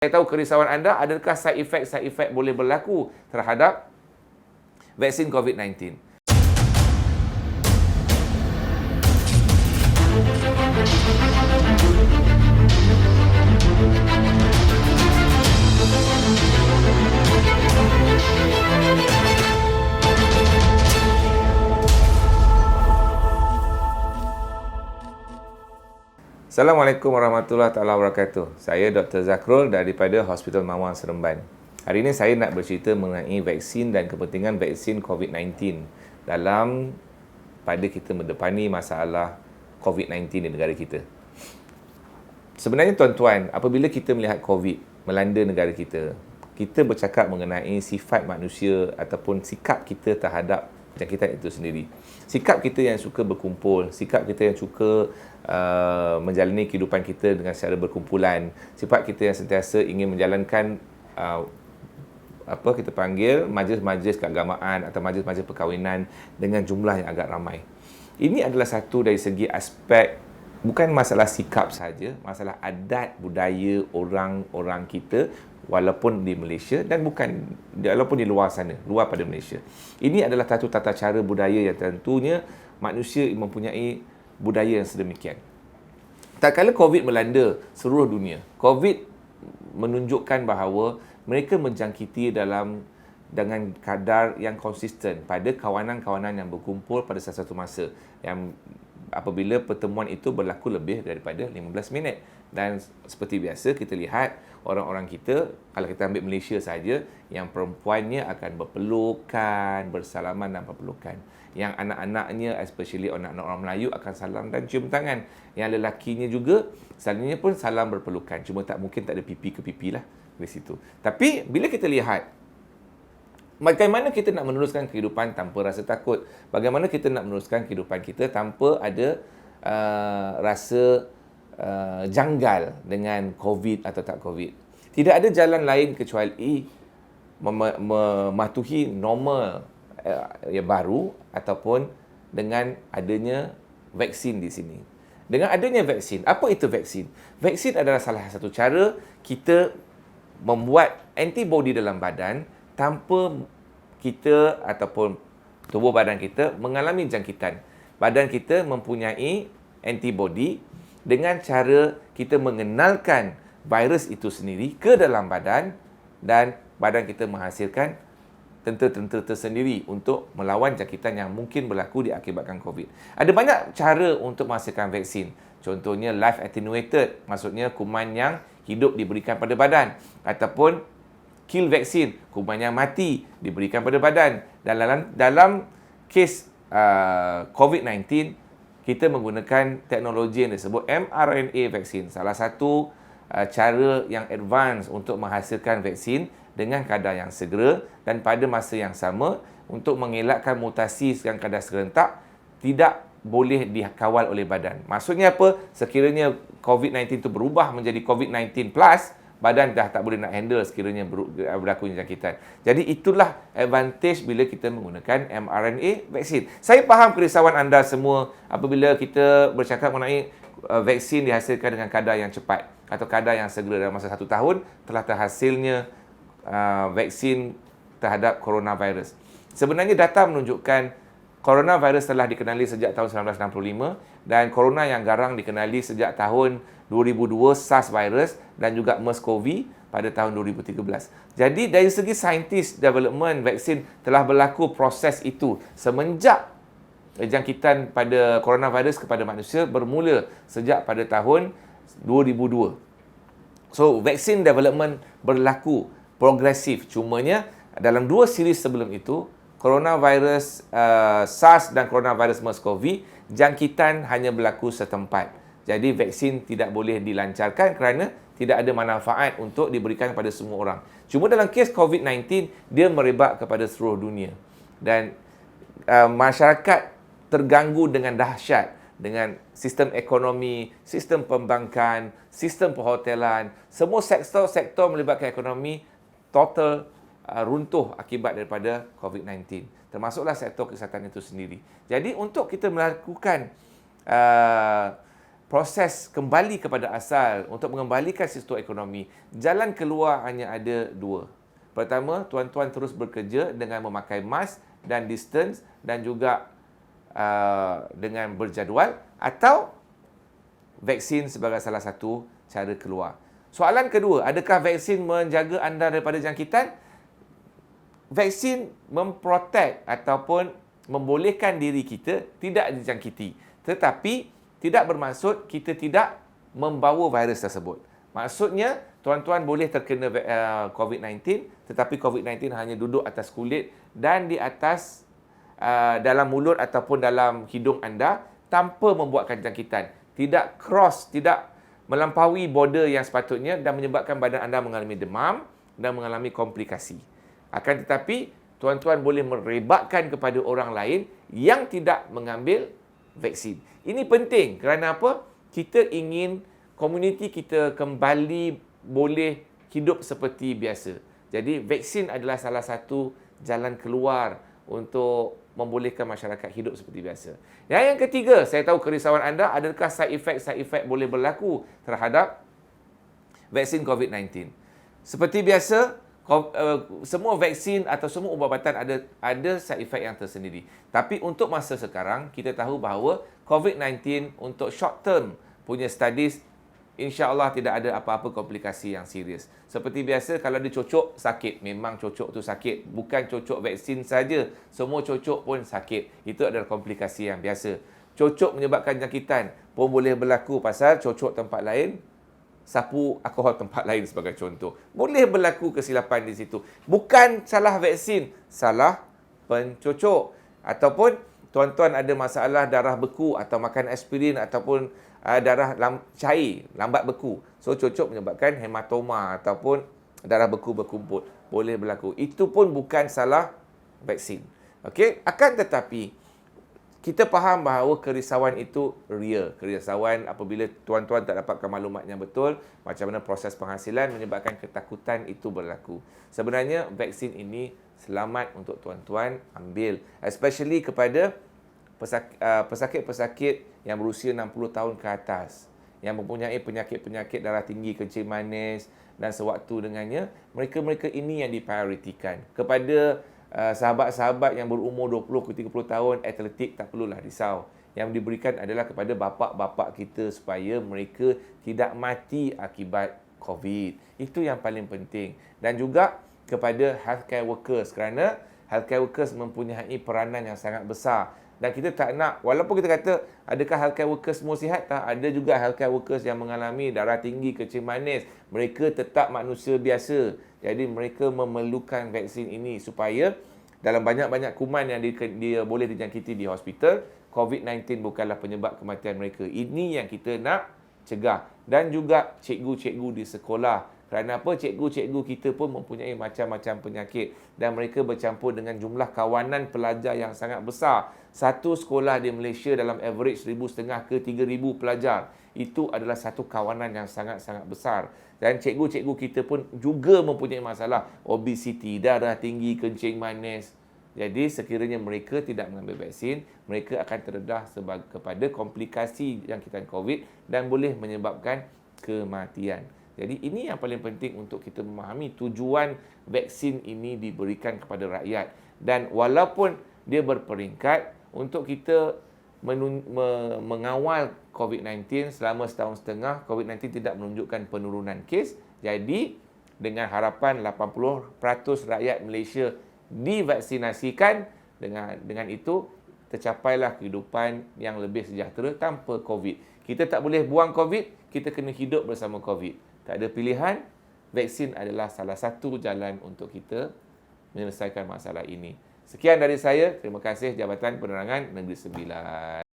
Saya tahu kerisauan anda, adakah side effect boleh berlaku terhadap vaksin COVID-19? Assalamualaikum warahmatullahi wabarakatuh. Saya Dr. Zakrul daripada Hospital Mawar Seremban. Hari ini saya nak bercerita mengenai vaksin dan kepentingan vaksin COVID-19 dalam pada kita mendepani masalah COVID-19 di negara kita. Sebenarnya tuan-tuan, apabila kita melihat COVID melanda negara kita, kita bercakap mengenai sifat manusia ataupun sikap kita terhadap jangkitan itu sendiri. Sikap kita yang suka berkumpul, sikap kita yang suka menjalani kehidupan kita dengan secara berkumpulan, sifat kita yang sentiasa ingin menjalankan kita panggil majlis-majlis keagamaan atau majlis-majlis perkahwinan dengan jumlah yang agak ramai. Ini adalah satu dari segi aspek, bukan masalah sikap saja, masalah adat budaya orang-orang kita walaupun di Malaysia dan walaupun di luar sana, luar pada Malaysia. Ini adalah satu tata cara budaya yang tentunya manusia mempunyai budaya yang sedemikian. Tak kala COVID melanda seluruh dunia, COVID menunjukkan bahawa mereka menjangkiti dengan kadar yang konsisten pada kawanan-kawanan yang berkumpul pada satu masa, yang apabila pertemuan itu berlaku lebih daripada 15 minit. Dan seperti biasa kita lihat orang-orang kita, kalau kita ambil Malaysia saja, yang perempuannya akan berpelukan, bersalaman dan berpelukan. Yang anak-anaknya, especially anak-anak orang Melayu, akan salam dan cium tangan. Yang lelakinya juga, selalunya pun salam berpelukan. Cuma tak ada pipi ke pipi lah di situ. Tapi bila kita lihat bagaimana kita nak meneruskan kehidupan tanpa rasa takut, bagaimana kita nak meneruskan kehidupan kita tanpa ada rasa janggal dengan COVID atau tak COVID. Tidak ada jalan lain kecuali mematuhi normal yang baru ataupun dengan adanya vaksin di sini. Dengan adanya vaksin, apa itu vaksin? Vaksin adalah salah satu cara kita membuat antibody dalam badan tanpa kita ataupun tubuh badan kita mengalami jangkitan. Badan kita mempunyai antibody dengan cara kita mengenalkan virus itu sendiri ke dalam badan dan badan kita menghasilkan tentera-tentera tersendiri untuk melawan jangkitan yang mungkin berlaku diakibatkan COVID. Ada banyak cara untuk menghasilkan vaksin. Contohnya live attenuated, maksudnya kuman yang hidup diberikan pada badan, ataupun kill vaksin, kuman yang mati diberikan pada badan. Dan dalam kes COVID-19, kita menggunakan teknologi yang disebut mRNA vaksin. Salah satu cara yang advance untuk menghasilkan vaksin dengan kadar yang segera dan pada masa yang sama untuk mengelakkan mutasi dengan kadar serentak tidak boleh dikawal oleh badan. Maksudnya apa? Sekiranya COVID-19 itu berubah menjadi COVID-19 plus, badan dah tak boleh nak handle sekiranya berlaku jangkitan. Jadi itulah advantage bila kita menggunakan mRNA vaksin. Saya faham kerisauan anda semua apabila kita bercakap mengenai vaksin dihasilkan dengan kadar yang cepat atau kadar yang segera. Dalam masa 1 tahun telah terhasilnya vaksin terhadap coronavirus. Sebenarnya data menunjukkan coronavirus telah dikenali sejak tahun 1965 dan corona yang garang dikenali sejak tahun 2002, SARS virus dan juga MERS-CoV pada tahun 2013. Jadi dari segi saintis development vaksin telah berlaku proses itu semenjak jangkitan pada coronavirus kepada manusia bermula sejak pada tahun 2002. So vaksin development berlaku progresif. Cumanya dalam 2 siri sebelum itu, coronavirus SARS dan coronavirus MERS-CoV, jangkitan hanya berlaku setempat. Jadi vaksin tidak boleh dilancarkan kerana tidak ada manfaat untuk diberikan kepada semua orang. Cuma dalam kes COVID-19, dia merebak kepada seluruh dunia. Dan masyarakat terganggu dengan dahsyat dengan sistem ekonomi, sistem perbankan, sistem perhotelan, semua sektor-sektor melibatkan ekonomi total runtuh akibat daripada COVID-19. Termasuklah sektor kesihatan itu sendiri. Jadi untuk kita melakukan proses kembali kepada asal untuk mengembalikan sistem ekonomi, jalan keluar hanya ada dua. Pertama, tuan-tuan terus bekerja dengan memakai mask dan distance dan juga dengan berjadual, atau vaksin sebagai salah satu cara keluar. Soalan kedua, adakah vaksin menjaga anda daripada jangkitan? Vaksin memprotek ataupun membolehkan diri kita tidak dijangkiti. Tetapi tidak bermaksud kita tidak membawa virus tersebut. Maksudnya, tuan-tuan boleh terkena COVID-19, tetapi COVID-19 hanya duduk atas kulit dan di atas dalam mulut ataupun dalam hidung anda tanpa membuatkan jangkitan. Tidak cross, tidak melampaui border yang sepatutnya dan menyebabkan badan anda mengalami demam dan mengalami komplikasi. Akan tetapi, tuan-tuan boleh merebakkan kepada orang lain yang tidak mengambil vaksin. Ini penting kerana apa? Kita ingin komuniti kita kembali boleh hidup seperti biasa. Jadi, vaksin adalah salah satu jalan keluar untuk membolehkan masyarakat hidup seperti biasa. Yang ketiga, saya tahu kerisauan anda, adakah side effect boleh berlaku terhadap vaksin COVID-19? Seperti biasa, semua vaksin atau semua ubat-ubatan ada side effect yang tersendiri. Tapi untuk masa sekarang, kita tahu bahawa COVID-19 untuk short term punya studies, insya-Allah tidak ada apa-apa komplikasi yang serius. Seperti biasa, kalau dia cocok, sakit. Memang cocok tu sakit. Bukan cocok vaksin saja. Semua cocok pun sakit. Itu adalah komplikasi yang biasa. Cocok menyebabkan jangkitan pun boleh berlaku pasal cocok tempat lain, sapu alkohol tempat lain sebagai contoh. Boleh berlaku kesilapan di situ. Bukan salah vaksin, salah pencocok. Ataupun tuan-tuan ada masalah darah beku atau makan aspirin ataupun darah cair, lambat beku. So, cocok menyebabkan hematoma ataupun darah beku berkumpul. Boleh berlaku. Itu pun bukan salah vaksin. Okey? Akan tetapi, kita faham bahawa kerisauan itu real. Kerisauan apabila tuan-tuan tak dapatkan maklumat yang betul, macam mana proses penghasilan menyebabkan ketakutan itu berlaku. Sebenarnya, vaksin ini selamat untuk tuan-tuan ambil. Especially kepada pesakit-pesakit yang berusia 60 tahun ke atas, yang mempunyai penyakit-penyakit darah tinggi, kencing manis dan sewaktu dengannya, mereka-mereka ini yang diprioritikan. Kepada sahabat-sahabat yang berumur 20 ke 30 tahun, atletik, tak perlulah risau. Yang diberikan adalah kepada bapa-bapa kita supaya mereka tidak mati akibat COVID. Itu yang paling penting. Dan juga kepada healthcare workers, kerana healthcare workers mempunyai peranan yang sangat besar. Dan kita tak nak, walaupun kita kata, adakah healthcare workers semua sihat? Tak, ada juga healthcare workers yang mengalami darah tinggi, kencing manis. Mereka tetap manusia biasa. Jadi mereka memerlukan vaksin ini supaya dalam banyak-banyak kuman yang dia boleh dijangkiti di hospital, COVID-19 bukanlah penyebab kematian mereka. Ini yang kita nak cegah. Dan juga cikgu-cikgu di sekolah. Kerana apa? Cikgu-cikgu kita pun mempunyai macam-macam penyakit. Dan mereka bercampur dengan jumlah kawanan pelajar yang sangat besar. Satu sekolah di Malaysia dalam average 1,500 ke 3,000 pelajar. Itu adalah satu kawanan yang sangat-sangat besar. Dan cikgu-cikgu kita pun juga mempunyai masalah obesiti, darah tinggi, kencing manis. Jadi sekiranya mereka tidak mengambil vaksin, mereka akan terdedah kepada komplikasi jangkitan COVID dan boleh menyebabkan kematian. Jadi ini yang paling penting untuk kita memahami tujuan vaksin ini diberikan kepada rakyat. Dan walaupun dia berperingkat, untuk kita mengawal COVID-19 selama setahun setengah, COVID-19 tidak menunjukkan penurunan kes. Jadi, dengan harapan 80% rakyat Malaysia divaksinasikan, dengan itu tercapailah kehidupan yang lebih sejahtera tanpa COVID. Kita tak boleh buang COVID, kita kena hidup bersama COVID. Tak ada pilihan, vaksin adalah salah satu jalan untuk kita menyelesaikan masalah ini. Sekian dari saya. Terima kasih Jabatan Penerangan Negeri Sembilan.